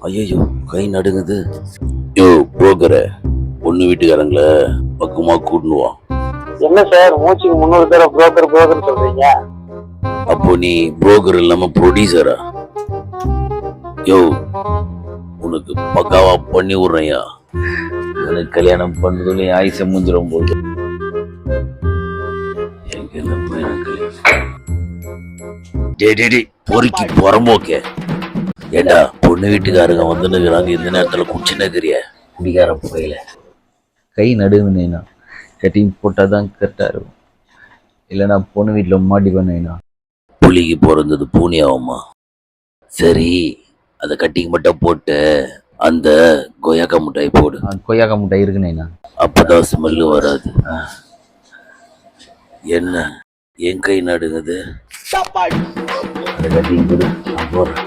ஐயோ, கை நடுங்குது. யோ புரோக்கர, பொண்ணு வீட்டுக்காரங்கள பக்கமா கூட்டுன்னு வா. என்ன சார் மூச்சுக்கு 300 தடவை புரோக்கர் புரோக்கர் சொல்றீங்க? அப்போ நீ புரோக்கர் இல்லாம ப்ரொடியூசரா? யோ, உனக்கு பக்காவா பண்ணி விடுறையா. எனக்கு கல்யாணம் பண்றதுல ஆயுச முடிஞ்சிடும் போது. எனக்கு என்ன பையன் கல்யாணம்? டேய் பொறுக்கி புறம்போக்க. ஏண்டா பொண்ணு வீட்டுக்காரங்க வந்துன்னுக்குறாங்க, இந்த நேரத்துல குடிச்சுன்னுக்கிறிய குடிக்கார புகையில. கை நடுவுனேண்ணா, கட்டிங் போட்டால் தான் கரெக்டாக இருக்கும், இல்லைன்னா பொண்ணு வீட்டில் மாட்டிப்பேண்ணா. புலிக்கு பிறந்தது பூனியாவுமா? சரி, அதை கட்டிங் மட்டும் போட்டு அந்த கொய்யாக்கா மிட்டாய் போடு. கொய்யாக்கா முட்டை இருக்குண்ணா. அப்பதான் ஸ்மெல்லு வராது. என்ன என் கை நடுங்குது? அதை கட்டிங் கொடு, நான் போறேன்.